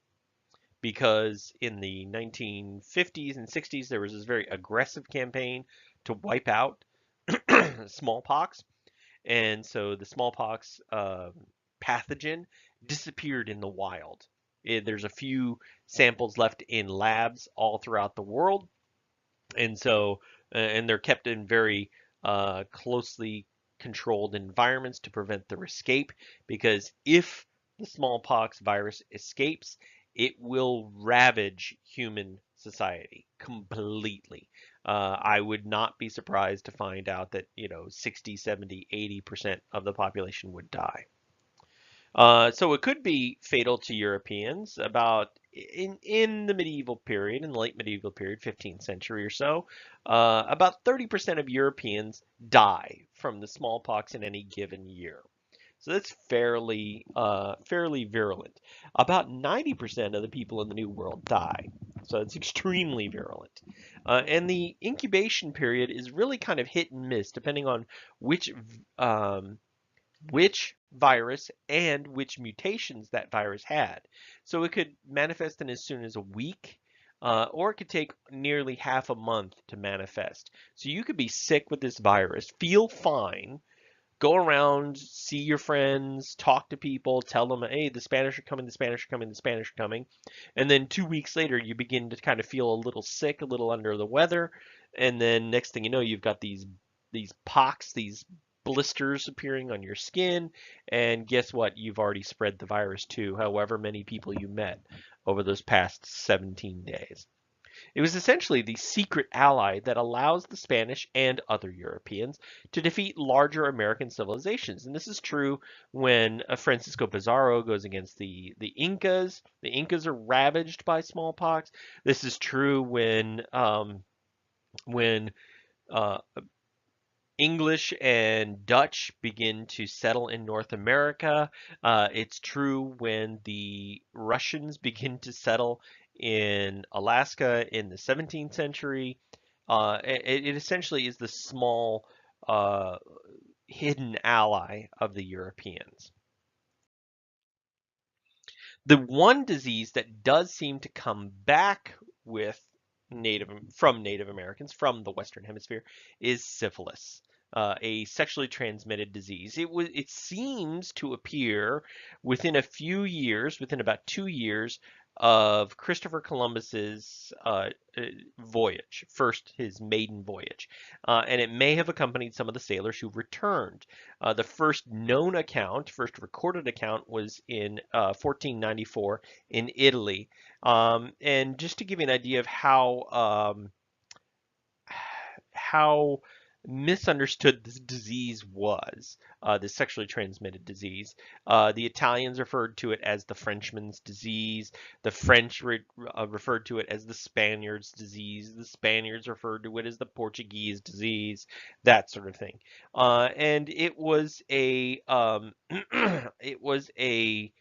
because in the 1950s and 60s there was this very aggressive campaign to wipe out smallpox, and so the smallpox pathogen disappeared in the wild. There's a few samples left in labs all throughout the world, and so and they're kept in very closely controlled environments to prevent their escape, because if the smallpox virus escapes, it will ravage human society completely. I would not be surprised to find out that, 60, 70, 80% of the population would die. So it could be fatal to Europeans about in the medieval period, in the late medieval period, 15th century or so. About 30% of Europeans die from the smallpox in any given year. So that's fairly virulent. About 90% of the people in the New World die. So it's extremely virulent. And the incubation period is really kind of hit and miss depending on which um, which virus and which mutations that virus had. So it could manifest in as soon as a week, or it could take nearly half a month to manifest. So you could be sick with this virus, feel fine, go around, see your friends, talk to people, tell them, hey, the Spanish are coming, the Spanish are coming, the Spanish are coming. And then 2 weeks later, you begin to kind of feel a little sick, a little under the weather. And then next thing you know, you've got these pox, these blisters appearing on your skin. And guess what? You've already spread the virus to however many people you met over those past 17 days. It was essentially the secret ally that allows the Spanish and other Europeans to defeat larger American civilizations. And this is true when Francisco Pizarro goes against the Incas. The Incas are ravaged by smallpox. This is true when uh, English and Dutch begin to settle in North America. It's true when the Russians begin to settle in Alaska in the 17th century. It essentially is the small uh, hidden ally of the Europeans. The one disease that does seem to come back with Native Americans from the Western Hemisphere is syphilis, a sexually transmitted disease. It seems to appear within a few years, within about 2 years of Christopher Columbus's voyage, first his maiden voyage, and it may have accompanied some of the sailors who returned. The first known account, first recorded account, was in 1494 in Italy. And just to give you an idea of how misunderstood this disease was, this sexually transmitted disease. The Italians referred to it as the Frenchman's disease. The French referred to it as the Spaniard's disease. The Spaniards referred to it as the Portuguese disease, that sort of thing. And it was it was a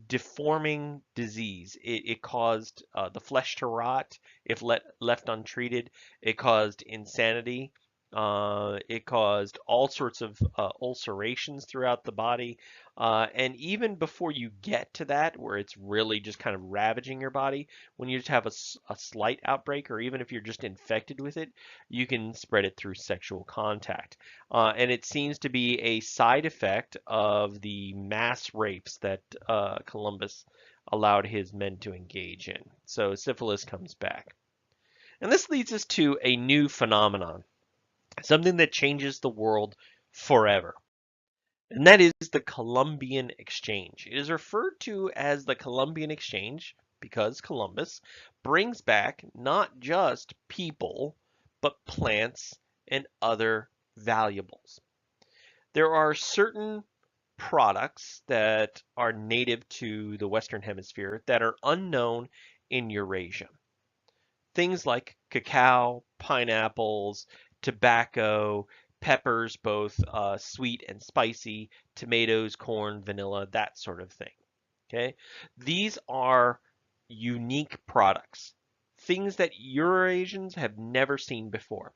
deforming disease. It caused the flesh to rot if left untreated. It caused insanity. It caused all sorts of ulcerations throughout the body. And even before you get to that, where it's really just kind of ravaging your body, when you just have a slight outbreak, or even if you're just infected with it, you can spread it through sexual contact. And it seems to be a side effect of the mass rapes that Columbus allowed his men to engage in. So syphilis comes back. And this leads us to a new phenomenon, something that changes the world forever. And that is the Columbian Exchange. It is referred to as the Columbian Exchange because Columbus brings back not just people, but plants and other valuables. There are certain products that are native to the Western Hemisphere that are unknown in Eurasia. Things like cacao, pineapples, tobacco, peppers, both sweet and spicy, tomatoes, corn, vanilla, that sort of thing. Okay, these are unique products, things that Eurasians have never seen before.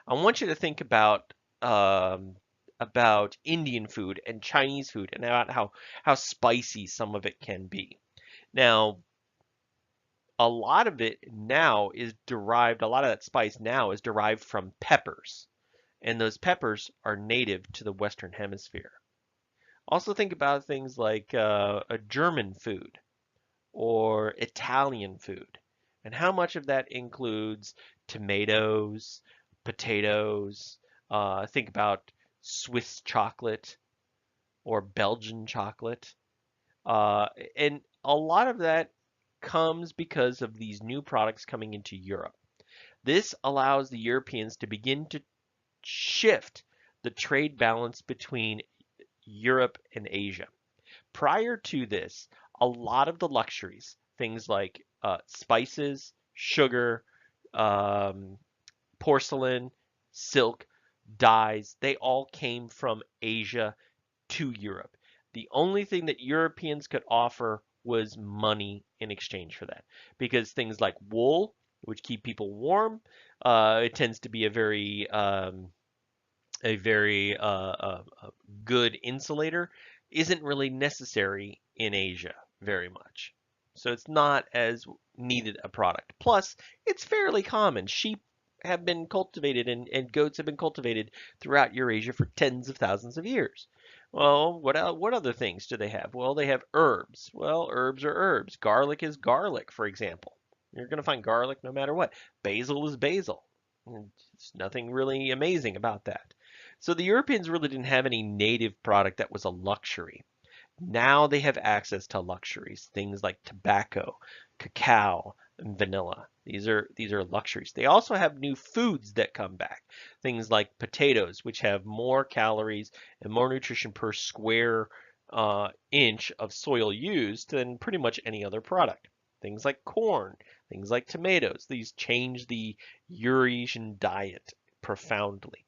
I want you to think about about Indian food and Chinese food and about how spicy some of it can be. Now, a lot of it now is derived, a lot of that spice now is derived from peppers, and those peppers are native to the Western Hemisphere. Also think about things like a German food or Italian food, and how much of that includes tomatoes, potatoes. Think about Swiss chocolate or Belgian chocolate. Uh, and a lot of that comes because of these new products coming into Europe. This allows the Europeans to begin to shift the trade balance between Europe and Asia. Prior to this, a lot of the luxuries, things like spices, sugar, um, porcelain, silk, dyes, they all came from Asia to Europe. The only thing that Europeans could offer was money in exchange for that, because things like wool, which keep people warm, it tends to be a very good insulator, isn't really necessary in Asia very much. So it's not as needed a product. Plus, it's fairly common. Sheep have been cultivated and goats have been cultivated throughout Eurasia for tens of thousands of years. Well, what other things do they have? Well, they have herbs. Well, herbs are herbs. Garlic is garlic, for example. You're going to find garlic no matter what. Basil is basil. There's nothing really amazing about that. So the Europeans really didn't have any native product that was a luxury. Now they have access to luxuries, things like tobacco, cacao, and vanilla. These are luxuries. They also have new foods that come back. Things like potatoes, which have more calories and more nutrition per square inch of soil used than pretty much any other product. Things like corn, things like tomatoes. These change the Eurasian diet profoundly.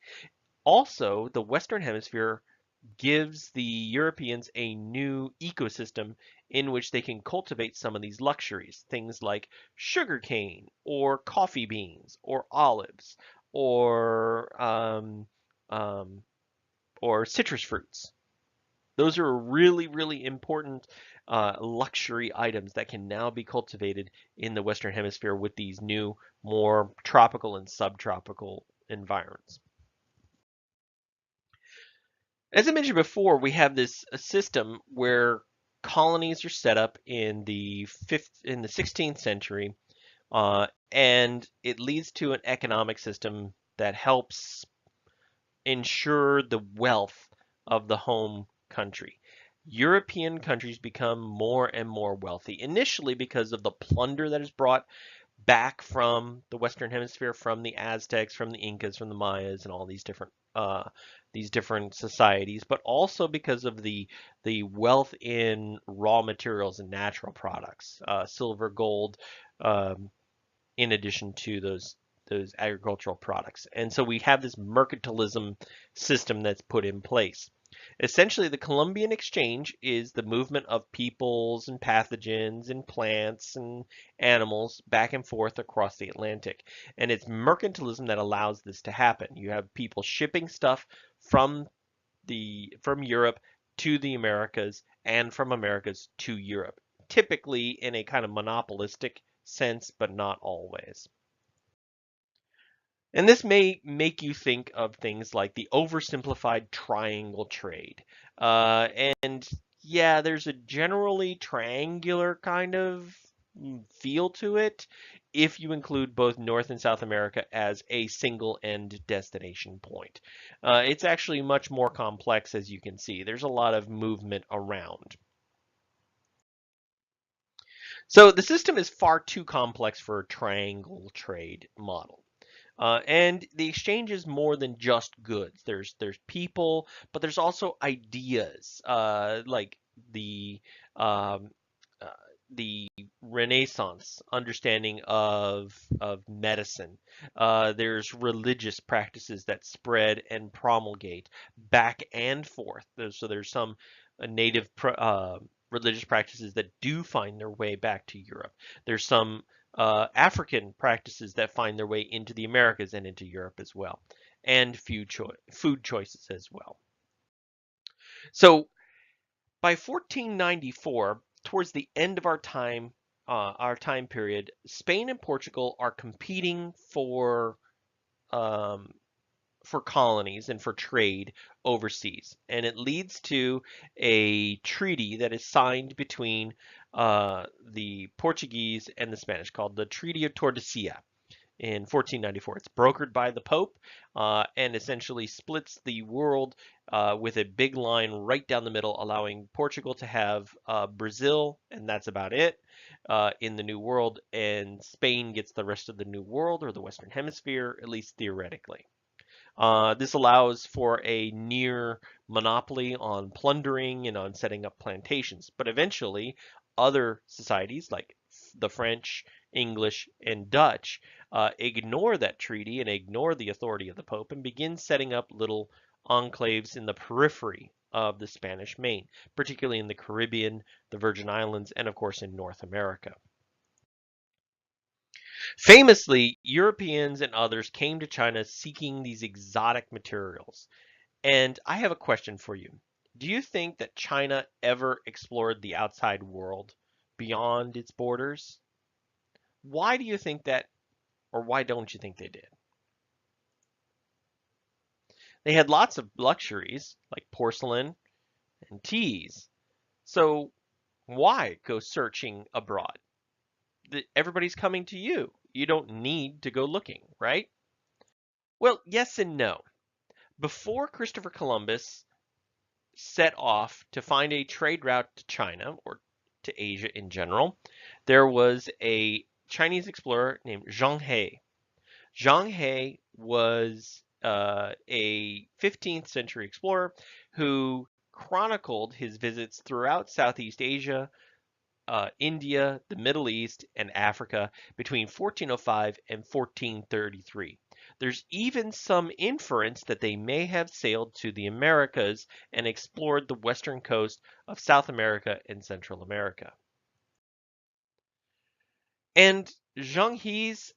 Also, the Western Hemisphere gives the Europeans a new ecosystem in which they can cultivate some of these luxuries, things like sugarcane or coffee beans or olives or um, or citrus fruits. Those are really, really important luxury items that can now be cultivated in the Western Hemisphere with these new, more tropical and subtropical environments. As I mentioned before, we have this system where colonies are set up in the 16th century, and it leads to an economic system that helps ensure the wealth of the home country. European countries become more and more wealthy, initially because of the plunder that is brought back from the Western Hemisphere, from the Aztecs, from the Incas, from the Mayas, and all these different societies, but also because of the wealth in raw materials and natural products, silver, gold, um, in addition to those agricultural products. And so we have this mercantilism system that's put in place. Essentially, the Columbian exchange is the movement of peoples and pathogens and plants and animals back and forth across the Atlantic. And it's mercantilism that allows this to happen. You have people shipping stuff from from Europe to the Americas and from Americas to Europe, typically in a kind of monopolistic sense, but not always. And this may make you think of things like the oversimplified triangle trade. And yeah, there's a generally triangular kind of feel to it if you include both North and South America as a single end destination point. It's actually much more complex, as you can see. There's a lot of movement around. So the system is far too complex for a triangle trade model. And the exchange is more than just goods. There's people, but there's also ideas, like the um, uh, the Renaissance understanding of medicine. There's religious practices that spread and promulgate back and forth. So there's some native religious practices that do find their way back to Europe. There's some African practices that find their way into the Americas and into Europe as well, and food choices as well. So by 1494, towards the end of our time period, Spain and Portugal are competing um, for colonies and for trade overseas, and it leads to a treaty that is signed between the Portuguese and the Spanish, called the Treaty of Tordesillas in 1494. It's brokered by the Pope and essentially splits the world with a big line right down the middle, allowing Portugal to have Brazil, and that's about it, in the New World, and Spain gets the rest of the New World or the Western Hemisphere, at least theoretically. This allows for a near monopoly on plundering and on setting up plantations, but eventually other societies like the French, English, and Dutch ignore that treaty and ignore the authority of the Pope and begin setting up little enclaves in the periphery of the Spanish Main, particularly in the Caribbean, the Virgin Islands, and of course in North America. Famously, Europeans and others came to China seeking these exotic materials. And I have a question for you. Do you think that China ever explored the outside world beyond its borders? Why do you think that, or why don't you think they did? They had lots of luxuries like porcelain and teas. So why go searching abroad? Everybody's coming to you. You don't need to go looking, right? Well, yes and no. Before Christopher Columbus set off to find a trade route to China or to Asia in general, there was a Chinese explorer named Zhang He. Zhang He was a 15th century explorer who chronicled his visits throughout Southeast Asia, India, the Middle East, and Africa between 1405 and 1433. There's even some inference that they may have sailed to the Americas and explored the western coast of South America and Central America. And Zhang He's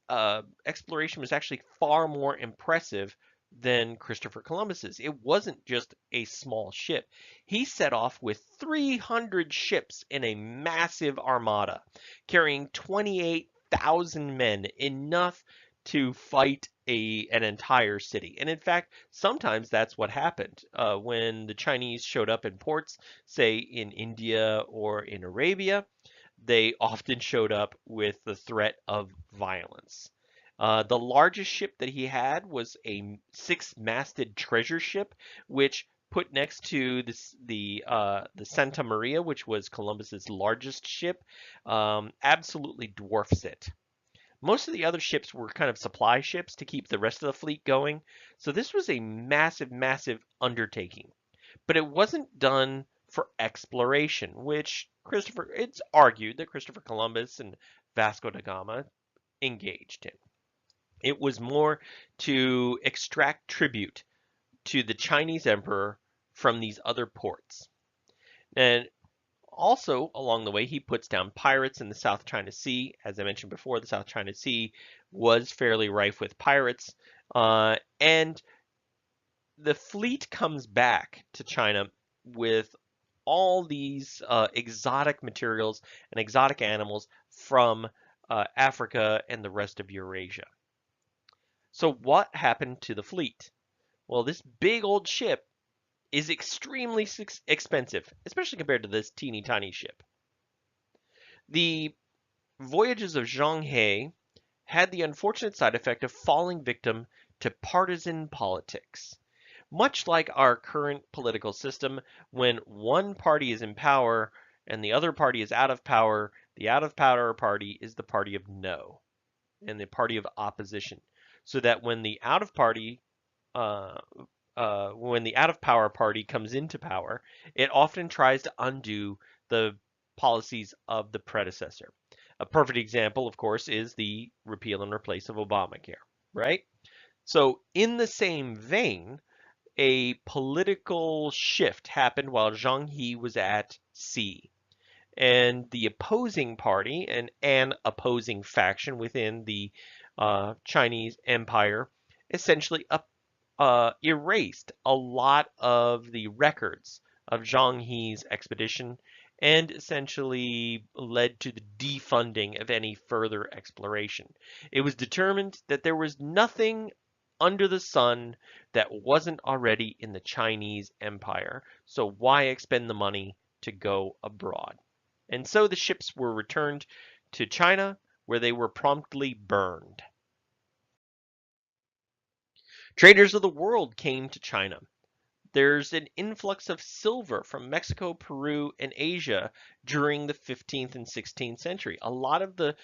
exploration was actually far more impressive than Christopher Columbus's. It wasn't just a small ship. He set off with 300 ships in a massive armada, carrying 28,000 men, enough to fight an entire city. And in fact, sometimes that's what happened when the Chinese showed up in ports, say in India or in Arabia. They often showed up with the threat of violence. The largest ship that he had was a six-masted treasure ship, which put next to the Santa Maria, which was Columbus's largest ship, absolutely dwarfs it. Most of the other ships were kind of supply ships to keep the rest of the fleet going, so this was a massive, massive undertaking. But it wasn't done for exploration, which it's argued that Christopher Columbus and Vasco da Gama engaged in. It was more to extract tribute to the Chinese emperor from these other ports. And also, along the way, he puts down pirates in the South China Sea. As I mentioned before, the South China Sea was fairly rife with pirates. And the fleet comes back to China with all these exotic materials and exotic animals from Africa and the rest of Eurasia. So what happened to the fleet? Well, this big old ship is extremely expensive, especially compared to this teeny tiny ship. The voyages of Zhang He had the unfortunate side effect of falling victim to partisan politics. Much like our current political system, when one party is in power and the other party is out of power, the out of power party is the party of no and the party of opposition. So that when the out of uh, power party comes into power, it often tries to undo the policies of the predecessor. A perfect example, of course, is the repeal and replace of Obamacare, right? So in the same vein, a political shift happened while Zhang He was at sea. And the opposing party and an opposing faction within the Chinese empire essentially erased a lot of the records of Zhang He's expedition and essentially led to the defunding of any further exploration. It was determined that there was nothing under the sun that wasn't already in the Chinese empire, so why expend the money to go abroad? And so the ships were returned to China, where they were promptly burned. Traders of the world came to China. There's an influx of silver from Mexico, Peru, and Asia during the 15th and 16th century. A lot of the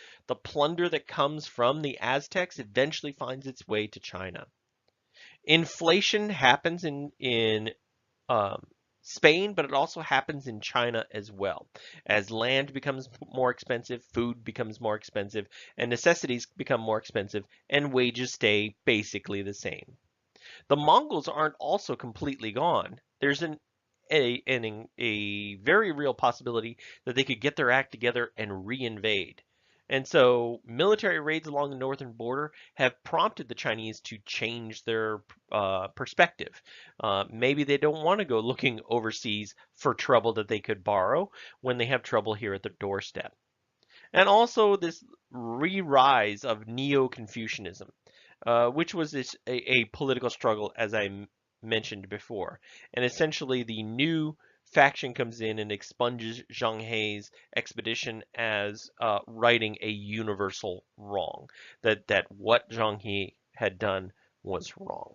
plunder that comes from the Aztecs eventually finds its way to China. Inflation happens in um, Spain, but it also happens in China as well. As land becomes more expensive, food becomes more expensive, and necessities become more expensive, and wages stay basically the same. The Mongols aren't also completely gone. There's a very real possibility that they could get their act together and reinvade. And so military raids along the northern border have prompted the Chinese to change their perspective. Maybe they don't want to go looking overseas for trouble that they could borrow when they have trouble here at the doorstep. And also this re-rise of Neo-Confucianism, which was a political struggle, as I mentioned before. And essentially, the new faction comes in and expunges Zhang He's expedition as righting a universal wrong, that what Zhang He had done was wrong.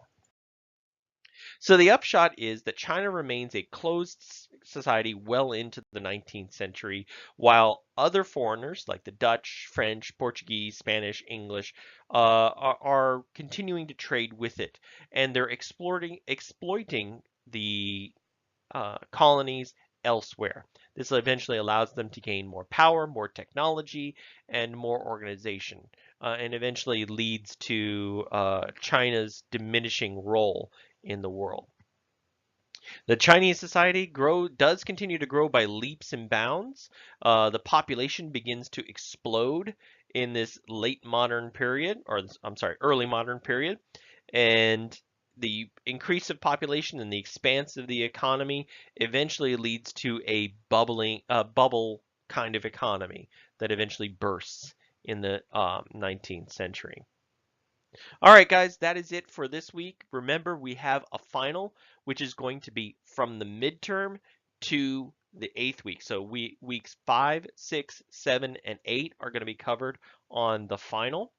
So the upshot is that China remains a closed society well into the 19th century, while other foreigners like the Dutch, French, Portuguese, Spanish, English are continuing to trade with it, and they're exploiting the colonies elsewhere. This eventually allows them to gain more power, more technology, and more organization, and eventually leads to China's diminishing role in the world. The Chinese society does continue to grow by leaps and bounds. The population begins to explode in this late modern period, or I'm sorry, early modern period, and the increase of population and the expanse of the economy eventually leads to a bubble kind of economy that eventually bursts in the 19th century. All right, guys, that is it for this week. Remember, we have a final, which is going to be from the midterm to the 8th week. So weeks 5, 6, 7, and 8 are going to be covered on the final.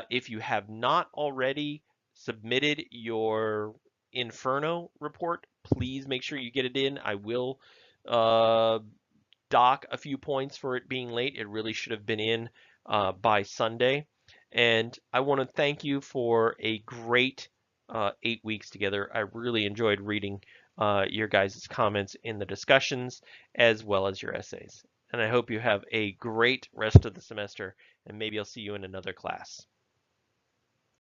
If you have not already submitted your Inferno report, please make sure you get it in. I will dock a few points for it being late. It really should have been in by Sunday. And I want to thank you for a great 8 weeks together. I really enjoyed reading your guys' comments in the discussions as well as your essays. And I hope you have a great rest of the semester, and maybe I'll see you in another class.